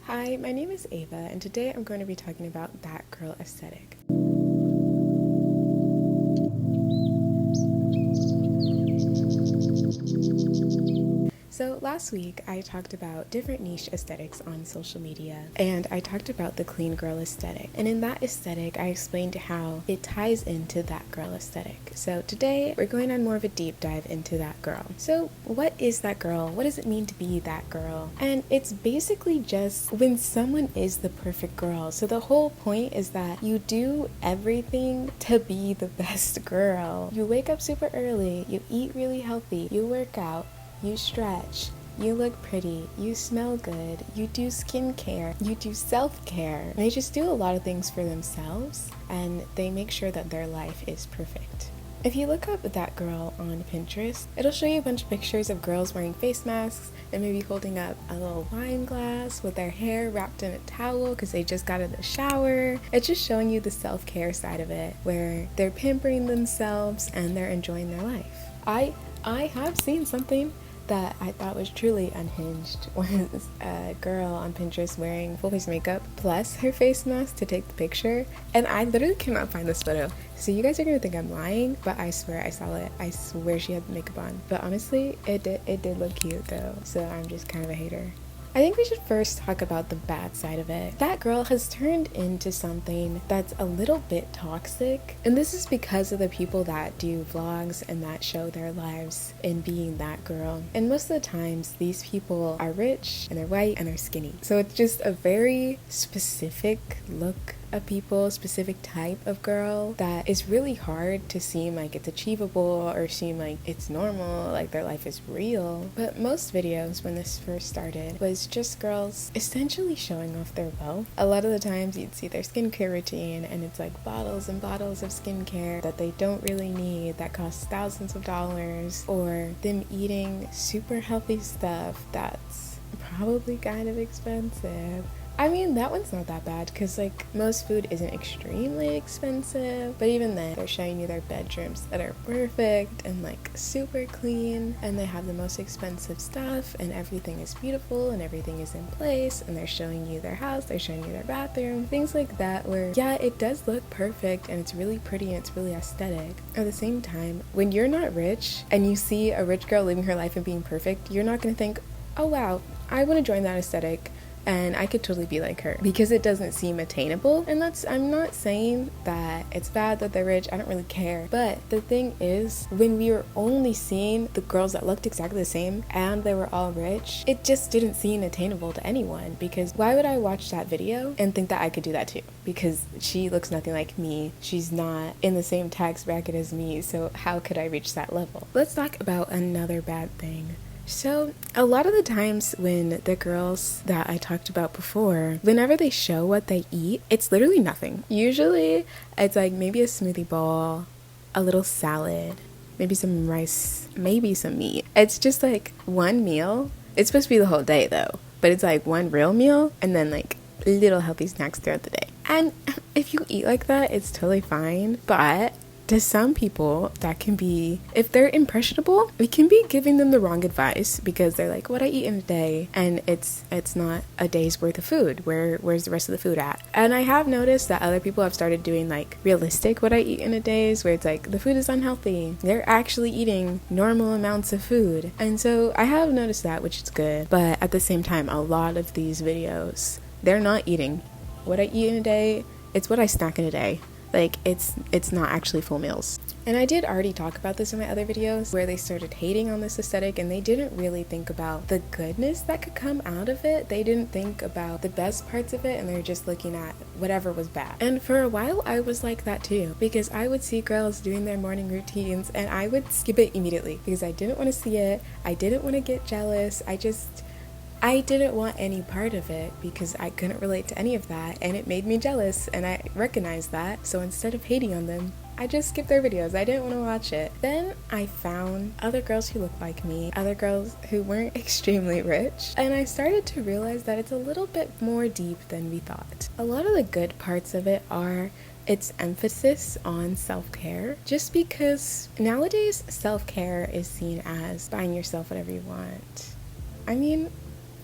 Hi, my name is Ava, and today I'm going to be talking about that girl aesthetic. So last week I talked about different niche aesthetics on social media, and I talked about the clean girl aesthetic. And in that aesthetic, I explained how it ties into that girl aesthetic. So today we're going on more of a deep dive into that girl. So what is that girl? What does it mean to be that girl? And it's basically just when someone is the perfect girl. So the whole point is that you do everything to be the best girl. You wake up super early, you eat really healthy, you work out, you stretch, you look pretty, you smell good, you do skincare, you do self-care. They just do a lot of things for themselves, and they make sure that their life is perfect. If you look up that girl on Pinterest, it'll show you a bunch of pictures of girls wearing face masks and maybe holding up a little wine glass with their hair wrapped in a towel because they just got out of the shower. It's just showing you the self-care side of it, where they're pampering themselves and they're enjoying their life. I have seen something that I thought was truly unhinged was a girl on Pinterest wearing full face makeup plus her face mask to take the picture, and I literally cannot find this photo. So you guys are gonna think I'm lying, but I swear I saw it. I swear she had the makeup on. But honestly, it did look cute though, so I'm just kind of a hater. I think we should first talk about the bad side of it. That girl has turned into something that's a little bit toxic, and this is because of the people that do vlogs and that show their lives in being that girl. And most of the times, these people are rich, and they're white, and they're skinny. So it's just a very specific look of people, specific type of girl that is really hard to seem like it's achievable or seem like it's normal, like their life is real. But most videos when this first started was just girls essentially showing off their wealth. A lot of the times you'd see their skincare routine and it's like bottles and bottles of skincare that they don't really need that costs thousands of dollars, or them eating super healthy stuff that's probably kind of expensive. I mean, that one's not that bad because, like, most food isn't extremely expensive, but even then, they're showing you their bedrooms that are perfect and, like, super clean, and they have the most expensive stuff, and everything is beautiful, and everything is in place, and they're showing you their house, they're showing you their bathroom, things like that, where, yeah, it does look perfect, and it's really pretty, and it's really aesthetic. At the same time, when you're not rich, and you see a rich girl living her life and being perfect, you're not gonna think, oh wow, I want to join that aesthetic and I could totally be like her, because it doesn't seem attainable. And I'm not saying that it's bad that they're rich, I don't really care. But the thing is, when we were only seeing the girls that looked exactly the same and they were all rich, it just didn't seem attainable to anyone, because why would I watch that video and think that I could do that too? Because she looks nothing like me, she's not in the same tax bracket as me, so how could I reach that level? Let's talk about another bad thing. So, a lot of the times when the girls that I talked about before, whenever they show what they eat, it's literally nothing. Usually, it's like maybe a smoothie bowl, a little salad, maybe some rice, maybe some meat. It's just like one meal. It's supposed to be the whole day though, but it's like one real meal and then like little healthy snacks throughout the day. And if you eat like that, it's totally fine, but to some people, that can be, if they're impressionable, it can be giving them the wrong advice, because they're like, what I eat in a day, and it's not a day's worth of food. Where's the rest of the food at? And I have noticed that other people have started doing like realistic what I eat in a day's, where it's like the food is unhealthy. They're actually eating normal amounts of food. And so I have noticed that, which is good. But at the same time, a lot of these videos, they're not eating what I eat in a day, it's what I snack in a day. Like, it's not actually full meals. And I did already talk about this in my other videos, where they started hating on this aesthetic and they didn't really think about the goodness that could come out of it. They didn't think about the best parts of it, and they're just looking at whatever was bad. And for a while I was like that too, because I would see girls doing their morning routines and I would skip it immediately because I didn't want to see it. I didn't want to get jealous. I didn't want any part of it because I couldn't relate to any of that, and it made me jealous, and I recognized that. So instead of hating on them, I just skipped their videos. I didn't want to watch it. Then I found other girls who looked like me, other girls who weren't extremely rich, and I started to realize that it's a little bit more deep than we thought. A lot of the good parts of it are its emphasis on self-care, just because nowadays self-care is seen as buying yourself whatever you want. I mean,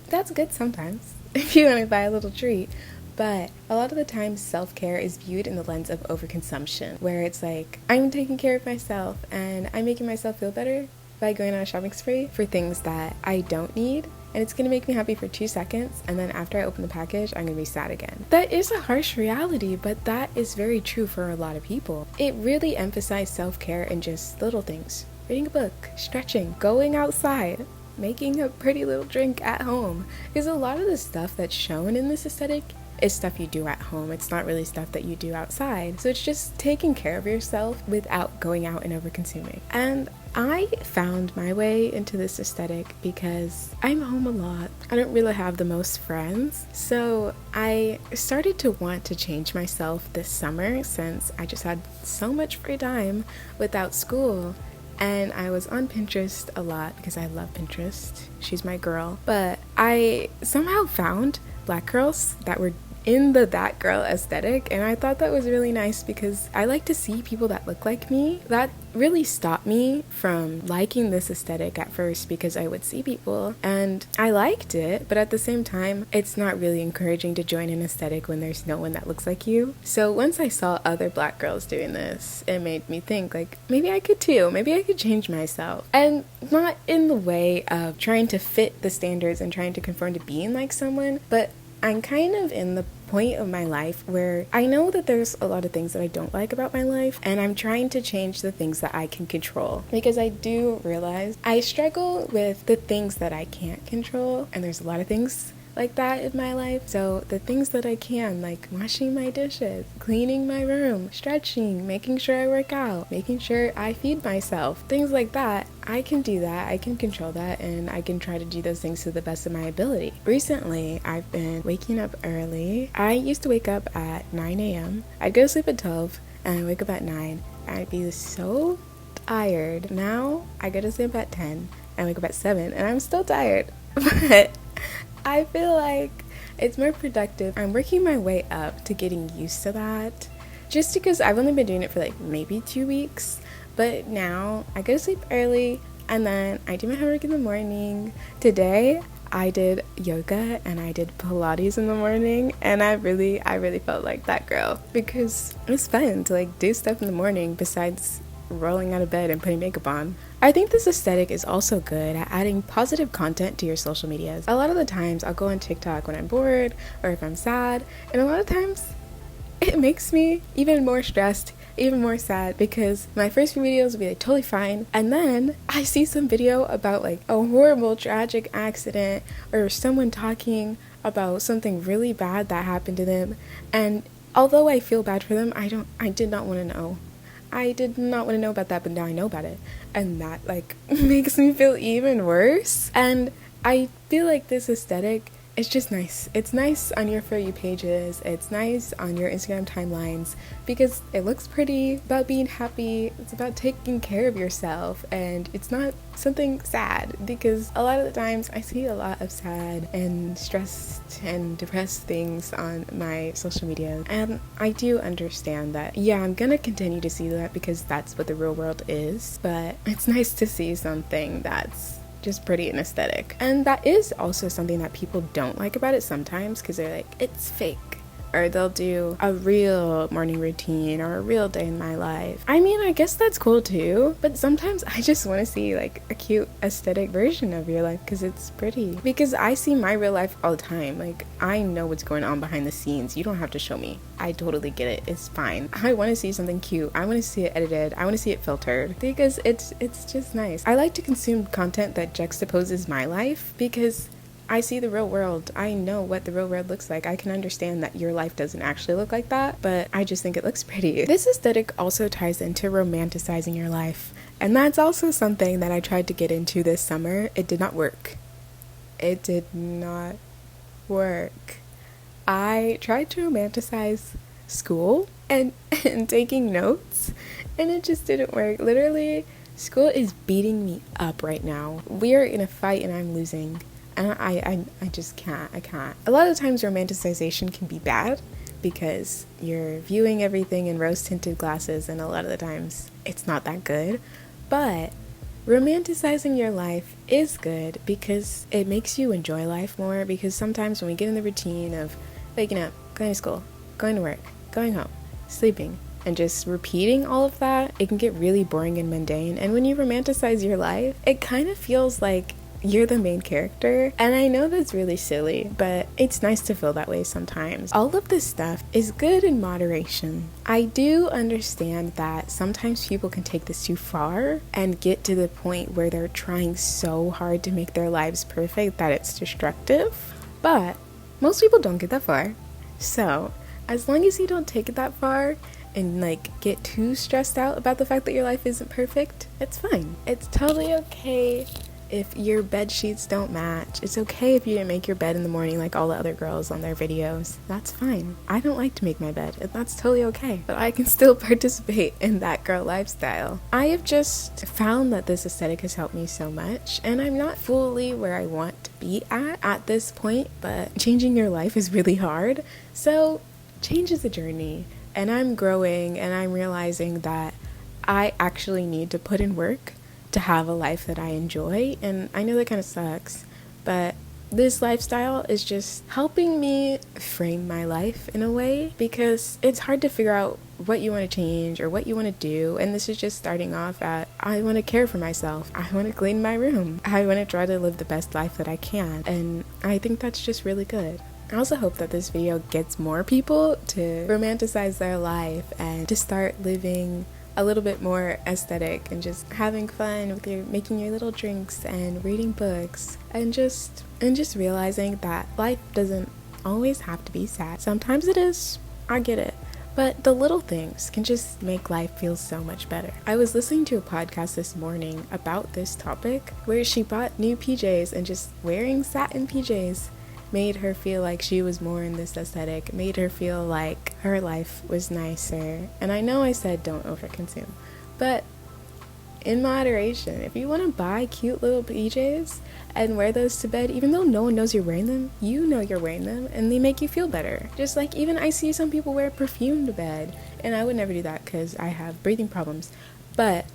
that's good sometimes. if you want to buy a little treat. But a lot of the time, self-care is viewed in the lens of overconsumption, where it's like, I'm taking care of myself and I'm making myself feel better by going on a shopping spree for things that I don't need. And it's going to make me happy for 2 seconds, and then after I open the package, I'm going to be sad again. That is a harsh reality, but that is very true for a lot of people. It really emphasized self-care in just little things. Reading a book, stretching, going outside, making a pretty little drink at home. Because a lot of the stuff that's shown in this aesthetic is stuff you do at home. It's not really stuff that you do outside. So it's just taking care of yourself without going out and over-consuming. And I found my way into this aesthetic because I'm home a lot. I don't really have the most friends. So I started to want to change myself this summer since I just had so much free time without school. And I was on Pinterest a lot because I love Pinterest. She's my girl. But I somehow found black girls that were in the that girl aesthetic, and I thought that was really nice because I like to see people that look like me. That really stopped me from liking this aesthetic at first because I would see people and I liked it, but at the same time it's not really encouraging to join an aesthetic when there's no one that looks like you. So once I saw other black girls doing this, it made me think like maybe I could too, maybe I could change myself, and not in the way of trying to fit the standards and trying to conform to being like someone, but I'm kind of in the point of my life where I know that there's a lot of things that I don't like about my life, and I'm trying to change the things that I can control, because I do realize I struggle with the things that I can't control, and there's a lot of things like that in my life. So the things that I can, like washing my dishes, cleaning my room, stretching, making sure I work out, making sure I feed myself, things like that, I can do that, I can control that, and I can try to do those things to the best of my ability. Recently, I've been waking up early. I used to wake up at 9 a.m. I'd go to sleep at 12, and I'd wake up at 9. I'd be so tired. Now, I go to sleep at 10, and wake up at 7, and I'm still tired. But I feel like it's more productive. I'm working my way up to getting used to that, just because I've only been doing it for like maybe 2 weeks. But now I go to sleep early and then I do my homework in the morning. Today I did yoga and I did Pilates in the morning, and I really felt like that girl, because it's fun to like do stuff in the morning besides rolling out of bed and putting makeup on. I think this aesthetic is also good at adding positive content to your social medias. A lot of the times I'll go on TikTok when I'm bored or if I'm sad, and a lot of times it makes me even more stressed, even more sad, because my first few videos will be like totally fine, and then I see some video about like a horrible tragic accident or someone talking about something really bad that happened to them, and although I feel bad for them, I did not want to know. I did not want to know about that, but now I know about it, and that like makes me feel even worse. And I feel like this aesthetic, it's just nice. It's nice on your For You pages, it's nice on your Instagram timelines, because it looks pretty, about being happy, it's about taking care of yourself, and it's not something sad, because a lot of the times I see a lot of sad and stressed and depressed things on my social media, and I do understand that. Yeah, I'm gonna continue to see that because that's what the real world is, but it's nice to see something that's just pretty and aesthetic. And that is also something that people don't like about it sometimes, because they're like, it's fake. Or they'll do a real morning routine or a real day in my life. I mean, I guess that's cool too, but sometimes I just want to see like a cute aesthetic version of your life because it's pretty. Because I see my real life all the time. Like, I know what's going on behind the scenes. You don't have to show me. I totally get it. It's fine. I want to see something cute. I want to see it edited. I want to see it filtered, because it's just nice. I like to consume content that juxtaposes my life, because I see the real world. I know what the real world looks like. I can understand that your life doesn't actually look like that, but I just think it looks pretty. This aesthetic also ties into romanticizing your life, and that's also something that I tried to get into this summer. It did not work. It did not work. I tried to romanticize school and taking notes, and it just didn't work. Literally, school is beating me up right now. We are in a fight and I'm losing. And I just can't. I can't. A lot of times romanticization can be bad because you're viewing everything in rose-tinted glasses, and a lot of the times it's not that good. But romanticizing your life is good because it makes you enjoy life more, because sometimes when we get in the routine of waking up, going to school, going to work, going home, sleeping, and just repeating all of that, it can get really boring and mundane. And when you romanticize your life, it kind of feels like you're the main character. And I know that's really silly, but it's nice to feel that way sometimes. All of this stuff is good in moderation. I do understand that sometimes people can take this too far and get to the point where they're trying so hard to make their lives perfect that it's destructive. But most people don't get that far. So as long as you don't take it that far and get too stressed out about the fact that your life isn't perfect, it's fine. It's totally okay if your bed sheets don't match. It's okay if you didn't make your bed in the morning like all the other girls on their videos. That's fine. I don't like to make my bed, and that's totally okay. But I can still participate in that girl lifestyle. I have just found that this aesthetic has helped me so much, and I'm not fully where I want to be at this point, but changing your life is really hard. So change is a journey, and I'm growing, and I'm realizing that I actually need to put in work to have a life that I enjoy. And I know that kind of sucks, but this lifestyle is just helping me frame my life in a way, because it's hard to figure out what you want to change or what you want to do. And this is just starting off at, I want to care for myself, I want to clean my room, I want to try to live the best life that I can. And I think that's just really good. I also hope that this video gets more people to romanticize their life and to start living a little bit more aesthetic and just having fun with making your little drinks and reading books, and just realizing that life doesn't always have to be sad. Sometimes it is, I get it, but the little things can just make life feel so much better. I was listening to a podcast this morning about this topic where she bought new PJs, and just wearing satin PJs made her feel like she was more in this aesthetic, made her feel like her life was nicer. And I know I said don't overconsume, but in moderation. If you want to buy cute little PJs and wear those to bed, even though no one knows you're wearing them, you know you're wearing them, and they make you feel better. Just like, even I see some people wear perfume to bed, and I would never do that because I have breathing problems. But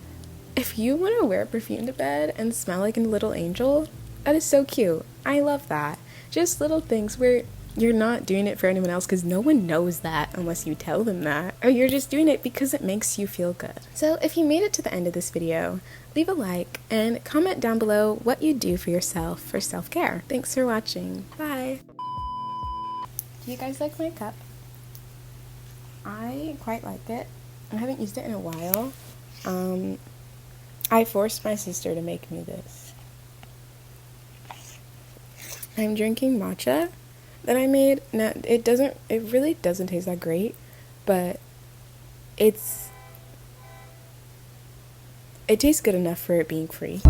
if you want to wear perfume to bed and smell like a little angel, that is so cute. I love that. Just little things where you're not doing it for anyone else, because no one knows that unless you tell them that, or you're just doing it because it makes you feel good. So if you made it to the end of this video, leave a like and comment down below what you do for yourself for self-care. Thanks for watching. Bye. Do you guys like my cup? I quite like it. I haven't used it in a while. I forced my sister to make me this. I'm drinking matcha that I made. Now, it really doesn't taste that great, but it tastes good enough for it being free.